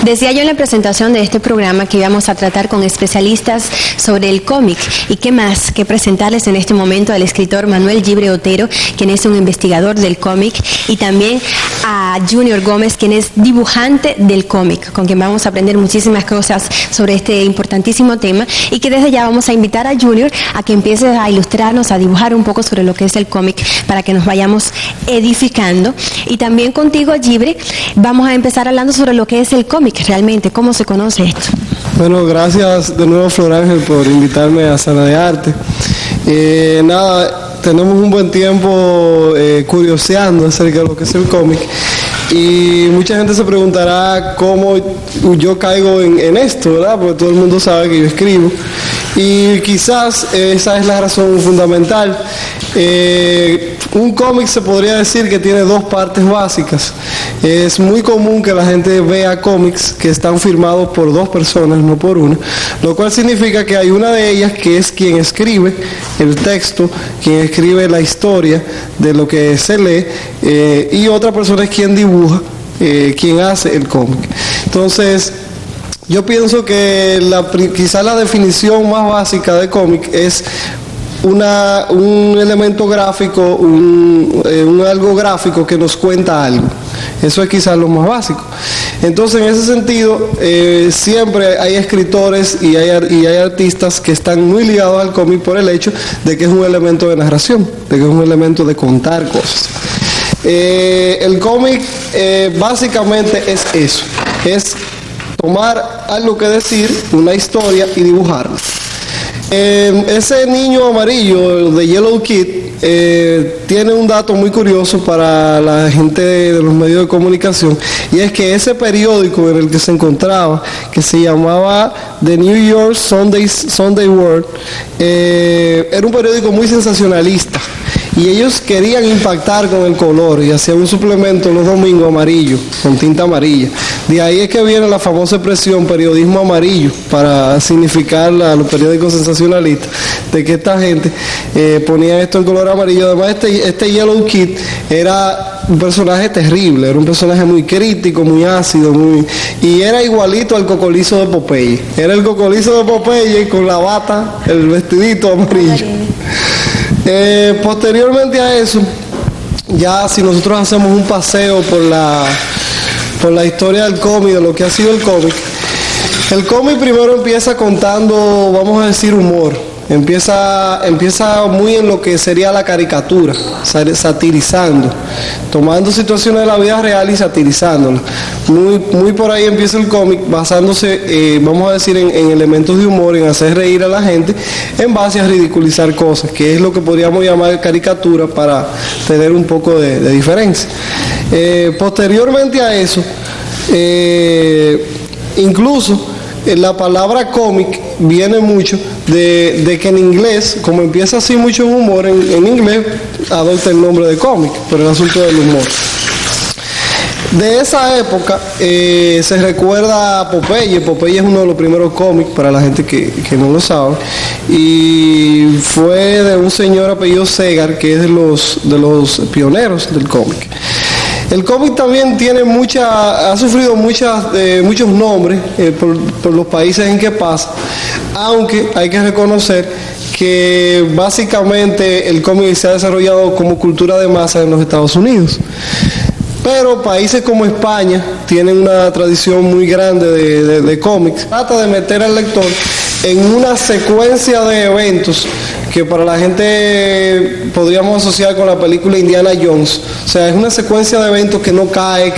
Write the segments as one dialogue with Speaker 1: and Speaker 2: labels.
Speaker 1: Decía yo en la presentación de este programa que íbamos a tratar con especialistas sobre el cómic y qué más que presentarles en este momento al escritor Manuel Yibre Otero, quien es un investigador del cómic, y también a Junior Gómez, quien es dibujante del cómic, con quien vamos a aprender muchísimas cosas sobre este importantísimo tema, y que desde ya vamos a invitar a Junior a que empiece a ilustrarnos, a dibujar un poco sobre lo que es el cómic para que nos vayamos edificando. Y también contigo, Yibre, vamos a empezar hablando sobre lo que es el cómic realmente, cómo se conoce esto.
Speaker 2: Bueno, gracias de nuevo, Flor Ángel, por invitarme a Sala de Arte. Tenemos un buen tiempo curioseando acerca de lo que es el cómic, y mucha gente se preguntará cómo yo caigo en esto, ¿verdad? Porque todo el mundo sabe que yo escribo, y quizás esa es la razón fundamental. Un cómic se podría decir que tiene dos partes básicas. Es muy común que la gente vea cómics que están firmados por dos personas, no por una, lo cual significa que hay una de ellas que es quien escribe el texto, quien escribe la historia de lo que se lee, y otra persona es quien dibuja, quien hace el cómic. Entonces, yo pienso que quizá la definición más básica de cómic es un elemento gráfico, algo gráfico que nos cuenta algo. Eso es quizás lo más básico. Entonces, en ese sentido, siempre hay escritores y hay artistas que están muy ligados al cómic por el hecho de que es un elemento de narración, de que es un elemento de contar cosas. El cómic básicamente es eso, es tomar algo que decir, una historia, y dibujarla. Ese niño amarillo, de Yellow Kid, tiene un dato muy curioso para la gente de los medios de comunicación, y es que ese periódico en el que se encontraba, que se llamaba The New York Sunday World, era un periódico muy sensacionalista, y ellos querían impactar con el color y hacían un suplemento los domingos amarillo, con tinta amarilla. De ahí es que viene la famosa expresión periodismo amarillo, para significar a los periódicos sensacionalistas, de que esta gente ponía esto en color amarillo. Además, este Yellow Kid era un personaje terrible, era un personaje muy crítico, muy ácido, y era igualito al Cocolizo de Popeye. Era el Cocolizo de Popeye con la bata, el vestidito amarillo. Posteriormente a eso, ya si nosotros hacemos un paseo por la historia del cómic, de lo que ha sido el cómic primero empieza contando, vamos a decir, humor. Empieza muy en lo que sería la caricatura, satirizando, tomando situaciones de la vida real y satirizándolas. Muy por ahí empieza el cómic, basándose, vamos a decir, en elementos de humor, en hacer reír a la gente, en base a ridiculizar cosas, que es lo que podríamos llamar caricatura, para tener un poco de diferencia. Posteriormente a eso, incluso la palabra cómic viene mucho de que en inglés, como empieza así mucho en humor, en inglés adopta el nombre de cómic, por el asunto del humor. De esa época se recuerda a Popeye. Popeye es uno de los primeros cómics, para la gente que no lo sabe, y fue de un señor apellido Segar, que es de los pioneros del cómic. El cómic también ha sufrido muchos nombres por los países en que pasa, aunque hay que reconocer que básicamente el cómic se ha desarrollado como cultura de masa en los Estados Unidos. Pero países como España tienen una tradición muy grande de cómics. Trata de meter al lector en una secuencia de eventos que para la gente podríamos asociar con la película Indiana Jones. O sea, es una secuencia de eventos que no cae,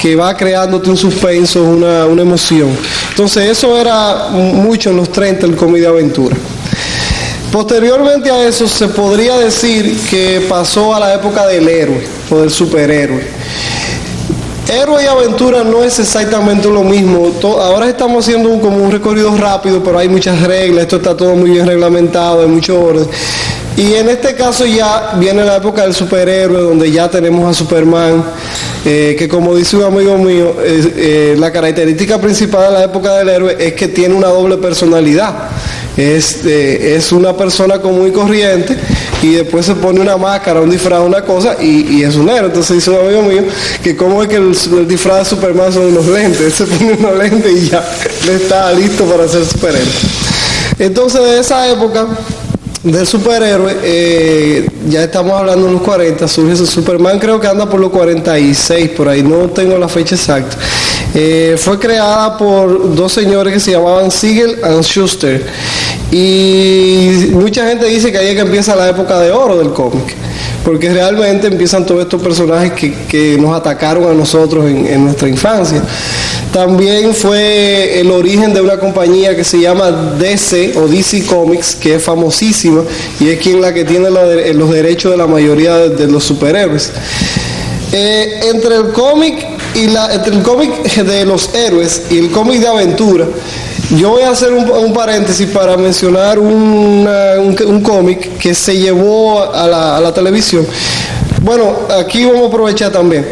Speaker 2: que va creándote un suspenso, una emoción. Entonces eso era mucho en los 30 el cómic de aventura. Posteriormente a eso se podría decir que pasó a la época del héroe o del superhéroe. Héroe y aventura no es exactamente lo mismo. Ahora estamos haciendo como un recorrido rápido, pero hay muchas reglas, esto está todo muy bien reglamentado, hay mucho orden. Y en este caso ya viene la época del superhéroe, donde ya tenemos a Superman, que como dice un amigo mío, la característica principal de la época del héroe es que tiene una doble personalidad. Es una persona común y corriente, y después se pone una máscara, un disfraz, una cosa, y es un héroe. Entonces dice un amigo mío que cómo es que el disfraz de Superman son unos lentes. Él se pone unos lentes y ya le está listo para ser superhéroe. Entonces de esa época del superhéroe, ya estamos hablando de los 40, surge ese Superman, creo que anda por los 46, por ahí, no tengo la fecha exacta. Fue creada por dos señores que se llamaban Siegel and Schuster, y mucha gente dice que ahí es que empieza la época de oro del cómic, porque realmente empiezan todos estos personajes que nos atacaron a nosotros en nuestra infancia. También fue el origen de una compañía que se llama DC o DC Comics, que es famosísima y es quien la que tiene los derechos de la mayoría de los superhéroes. Entre el cómic de los héroes y el cómic de aventura, yo voy a hacer un paréntesis para mencionar un cómic que se llevó a la televisión. Bueno, aquí vamos a aprovechar también.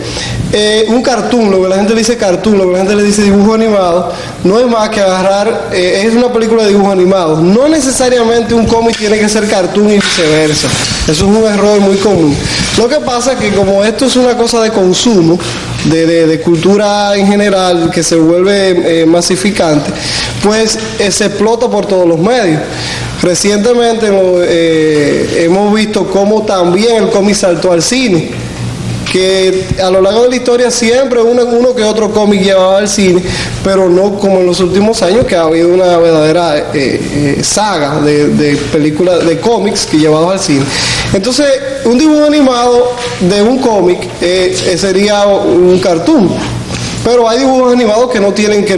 Speaker 2: Un cartoon, lo que la gente le dice cartoon, lo que la gente le dice dibujo animado, no es más que agarrar, es una película de dibujo animado. No necesariamente un cómic tiene que ser cartoon y viceversa. Eso es un error muy común. Lo que pasa es que como esto es una cosa de consumo, de cultura en general, que se vuelve masificante, pues se explota por todos los medios. Recientemente hemos visto cómo también el cómic saltó al cine, que a lo largo de la historia siempre uno que otro cómic llevaba al cine, pero no como en los últimos años, que ha habido una verdadera saga de películas, de cómics que llevados al cine. Entonces, un dibujo animado de un cómic sería un cartoon. Pero hay dibujos animados que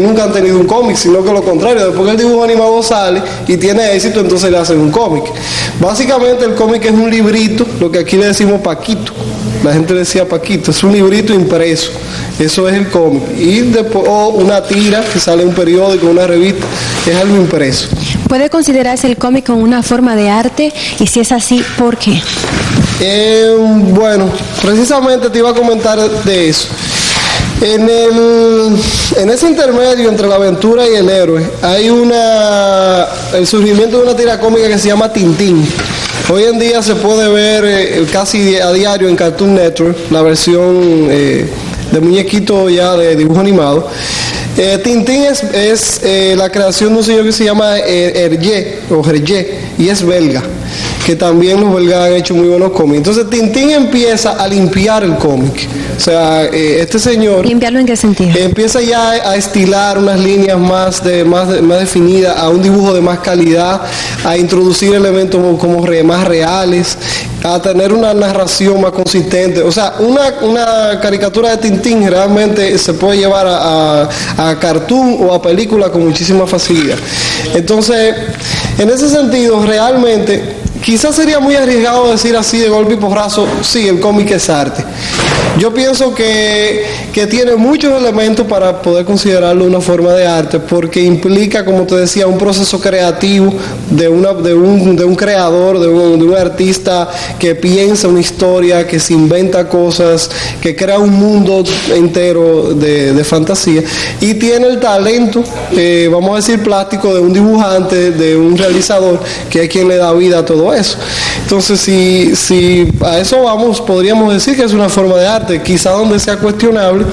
Speaker 2: nunca han tenido un cómic, sino que lo contrario, después que el dibujo animado sale y tiene éxito, entonces le hacen un cómic. Básicamente el cómic es un librito, lo que aquí le decimos paquito. La gente decía paquito, es un librito impreso. Eso es el cómic. Y después, una tira que sale en un periódico, una revista, es algo impreso.
Speaker 1: ¿Puede considerarse el cómic como una forma de arte? Y si es así, ¿por qué?
Speaker 2: Bueno, precisamente te iba a comentar de eso. En ese intermedio entre la aventura y el héroe hay el surgimiento de una tira cómica que se llama Tintín. Hoy en día se puede ver casi a diario en Cartoon Network la versión de muñequito ya de dibujo animado. Tintín es la creación de un señor que se llama Hergé y es belga, que también los belgas han hecho muy buenos cómics. Entonces Tintín empieza a limpiar el cómic. O sea, este señor...
Speaker 1: ¿Limpiarlo en qué sentido?
Speaker 2: Empieza ya a estilar unas líneas más definidas, a un dibujo de más calidad, a introducir elementos como más reales, a tener una narración más consistente. O sea, una caricatura de Tintín realmente se puede llevar a cartoon o a película con muchísima facilidad. Entonces, en ese sentido, realmente, quizás sería muy arriesgado decir así de golpe y porrazo, sí, el cómic es arte. Yo pienso que tiene muchos elementos para poder considerarlo una forma de arte, porque implica, como te decía, un proceso creativo de un creador, de un artista que piensa una historia, que se inventa cosas, que crea un mundo entero de fantasía, y tiene el talento, vamos a decir, plástico de un dibujante, de un realizador, que es quien le da vida a todo eso. Entonces, si a eso vamos, podríamos decir que es una forma de arte. Quizá donde sea cuestionable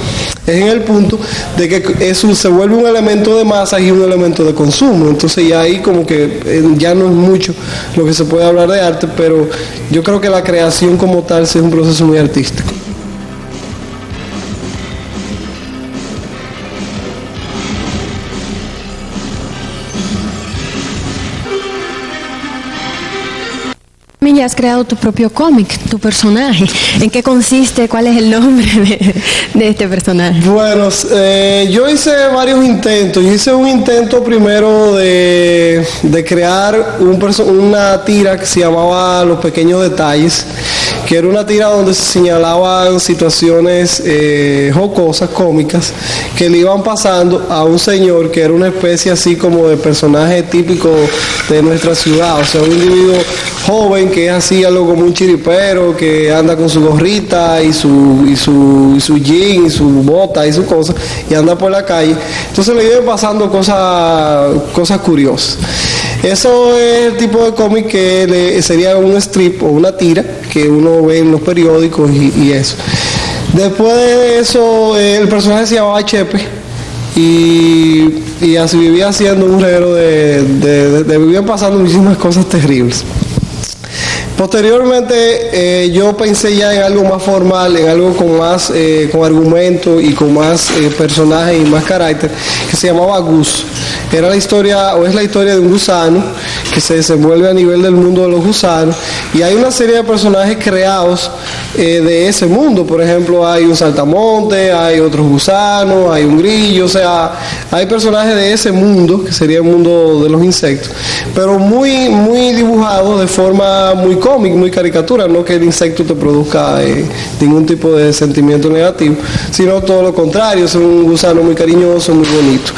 Speaker 2: es en el punto de que eso se vuelve un elemento de masas y un elemento de consumo. Entonces ya ahí como que ya no es mucho lo que se puede hablar de arte, pero yo creo que la creación como tal sí es un proceso muy artístico.
Speaker 1: También ya has creado tu propio cómic, tu personaje. ¿En qué consiste? ¿Cuál es el nombre de este personaje?
Speaker 2: Bueno, yo hice varios intentos. Yo hice un intento primero de crear una tira que se llamaba Los Pequeños Detalles, que era una tira donde se señalaban situaciones jocosas, cómicas, que le iban pasando a un señor que era una especie así como de personaje típico de nuestra ciudad, o sea, un individuo joven que es así algo como un chiripero, que anda con su gorrita y su jean y su bota y su cosa, y anda por la calle. Entonces le iban pasando cosas curiosas. Eso es el tipo de cómic que sería un strip o una tira que uno ve en los periódicos y eso. Después de eso, el personaje se llamaba Chepe y así vivía haciendo un reguero vivían pasando muchísimas cosas terribles. Posteriormente yo pensé ya en algo más formal, en algo con más con argumento y con más personaje y más carácter, que se llamaba Gus. Era la historia, o es la historia de un gusano que se desenvuelve a nivel del mundo de los gusanos, y hay una serie de personajes creados de ese mundo. Por ejemplo, hay un saltamonte, hay otros gusanos, hay un grillo, o sea, hay personajes de ese mundo, que sería el mundo de los insectos, pero muy, muy dibujados de forma muy cómic, muy caricatura, no que el insecto te produzca ningún tipo de sentimiento negativo, sino todo lo contrario, es un gusano muy cariñoso, muy bonito.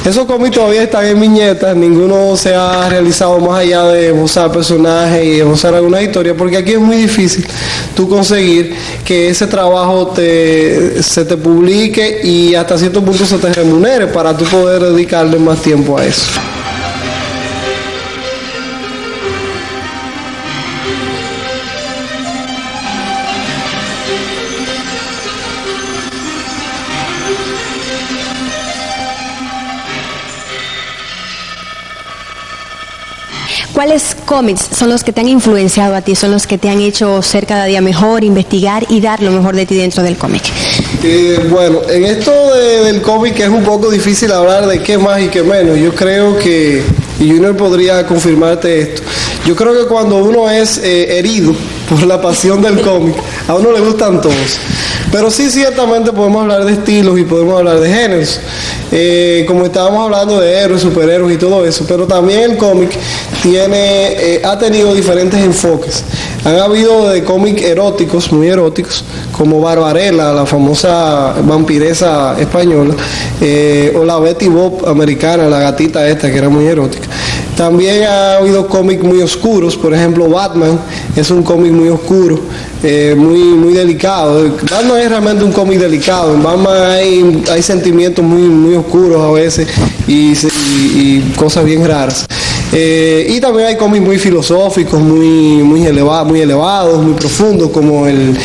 Speaker 2: Esos cómics todavía están en viñetas, ninguno se ha realizado más allá de esbozar personajes y esbozar alguna historia, porque aquí es muy difícil tú conseguir que ese trabajo se te publique y hasta cierto punto se te remunere para tú poder dedicarle más tiempo a eso.
Speaker 1: ¿Cuáles cómics son los que te han influenciado a ti, son los que te han hecho ser cada día mejor, investigar y dar lo mejor de ti dentro del cómic?
Speaker 2: Bueno, en esto del cómic es un poco difícil hablar de qué más y qué menos. Yo creo que, y Junior podría confirmarte esto, yo creo que cuando uno es herido por la pasión del cómic, a uno le gustan todos. Pero sí, ciertamente podemos hablar de estilos y podemos hablar de géneros. Como estábamos hablando de héroes, superhéroes y todo eso, pero también el cómic ha tenido diferentes enfoques. Han habido de cómics eróticos, muy eróticos, como Barbarella, la famosa vampiresa española, o la Betty Boop americana, la gatita esta que era muy erótica. También ha habido cómics muy oscuros, por ejemplo Batman es un cómic muy oscuro, muy delicado. Batman es realmente un cómic delicado. En Batman hay sentimientos muy oscuros a veces y cosas bien raras. Y también hay cómics muy filosóficos, muy elevados, muy profundos, como el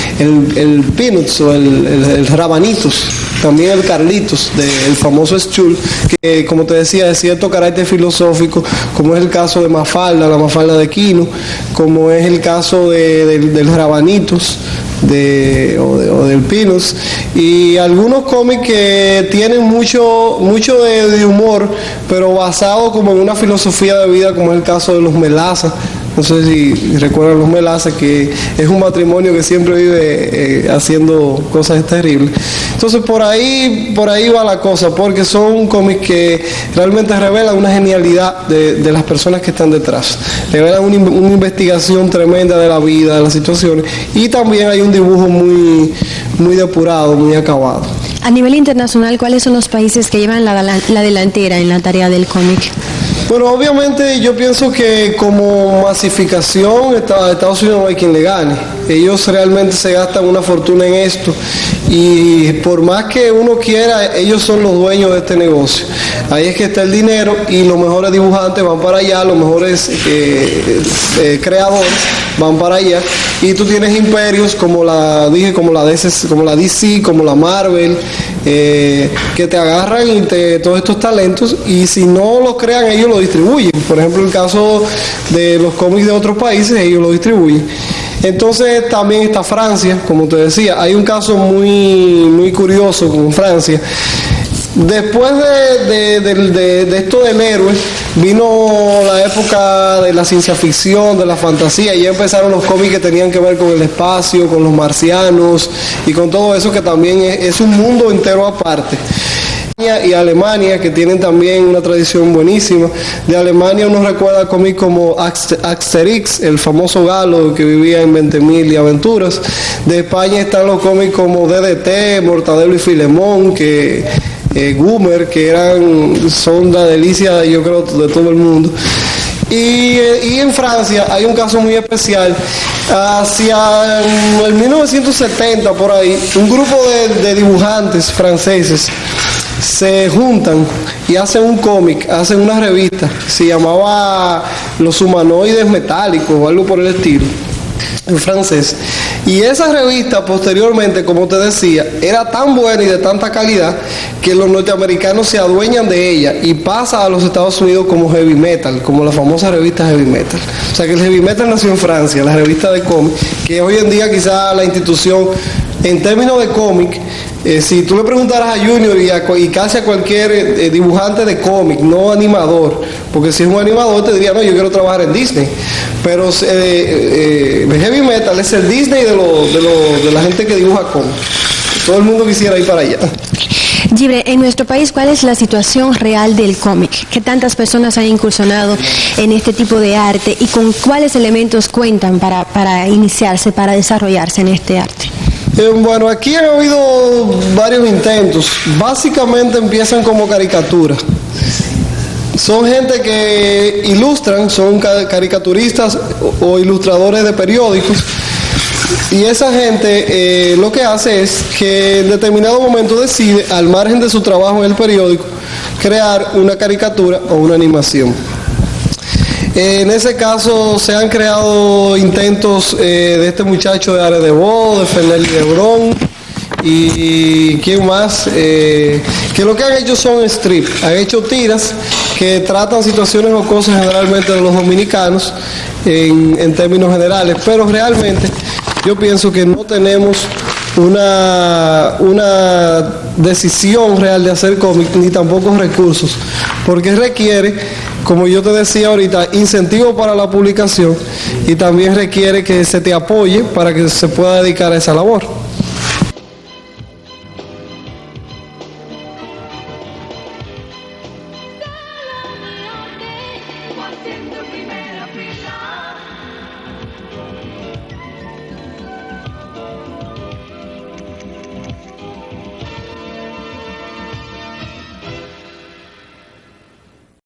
Speaker 2: Peanuts o el Rabanitos, también el Carlitos, del famoso Schul, que como te decía, de cierto carácter filosófico, como es el caso de Mafalda, la Mafalda de Quino, como es el caso del Rabanitos, o del Peanuts, y algunos cómics que tienen mucho de humor, pero basado como en una filosofía de vida, como es el caso de los Melaza. No sé si recuerdan los Melaza, que es un matrimonio que siempre vive haciendo cosas terribles. Entonces por ahí va la cosa, porque son cómics que realmente revelan una genialidad de las personas que están detrás. Revelan una investigación tremenda de la vida, de las situaciones, y también hay un dibujo muy depurado, muy acabado.
Speaker 1: A nivel internacional, ¿cuáles son los países que llevan la delantera en la tarea del cómic?
Speaker 2: Bueno, obviamente yo pienso que como masificación, Estados Unidos no hay quien le gane. Ellos realmente se gastan una fortuna en esto, y por más que uno quiera, ellos son los dueños de este negocio. Ahí es que está el dinero, y los mejores dibujantes van para allá, los mejores creadores van para allá, y tú tienes imperios como la DC, como la Marvel, que te agarran todos estos talentos, y si no los crean, ellos lo distribuyen. Por ejemplo, el caso de los cómics de otros países, ellos lo distribuyen. Entonces también está Francia, como te decía, hay un caso muy curioso con Francia. Después de esto del héroe, vino la época de la ciencia ficción, de la fantasía, y ya empezaron los cómics que tenían que ver con el espacio, con los marcianos y con todo eso, que también es un mundo entero aparte. y Alemania, que tienen también una tradición buenísima. De Alemania uno recuerda cómics como Asterix, el famoso galo que vivía en 20.000 aventuras. De España están los cómics como DDT, Mortadelo y Filemón, Goomer, que son la delicia, yo creo, de todo el mundo. Y en Francia hay un caso muy especial. Hacia el 1970, por ahí, un grupo de dibujantes franceses se juntan y hacen un cómic, hacen una revista, se llamaba Los Humanoides Metálicos o algo por el estilo, en francés. Y esa revista posteriormente, como te decía, era tan buena y de tanta calidad que los norteamericanos se adueñan de ella y pasa a los Estados Unidos como heavy metal, como la famosa revista Heavy Metal. O sea que el heavy metal nació en Francia, la revista de cómic, que hoy en día quizá la institución, en términos de cómic, si tú le preguntaras a Junior y casi a cualquier dibujante de cómic, no animador, porque si es un animador te diría, no, yo quiero trabajar en Disney, pero heavy metal es el Disney de la gente que dibuja cómic. Todo el mundo quisiera ir para allá.
Speaker 1: Gibre, en nuestro país, ¿cuál es la situación real del cómic? ¿Qué tantas personas han incursionado en este tipo de arte y con cuáles elementos cuentan para iniciarse, para desarrollarse en este arte?
Speaker 2: Bueno, aquí han habido varios intentos. Básicamente empiezan como caricaturas. Son gente que ilustran, son caricaturistas o ilustradores de periódicos. Y esa gente lo que hace es que en determinado momento decide, al margen de su trabajo en el periódico, crear una caricatura o una animación. En ese caso se han creado intentos de este muchacho de Aredebo, de Fernelli Lebrón y quién más, que lo que han hecho son strips, han hecho tiras que tratan situaciones o cosas generalmente de los dominicanos en términos generales, pero realmente yo pienso que no tenemos una decisión real de hacer cómic ni tampoco recursos, porque requiere, como yo te decía ahorita, incentivo para la publicación y también requiere que se te apoye para que se pueda dedicar a esa labor.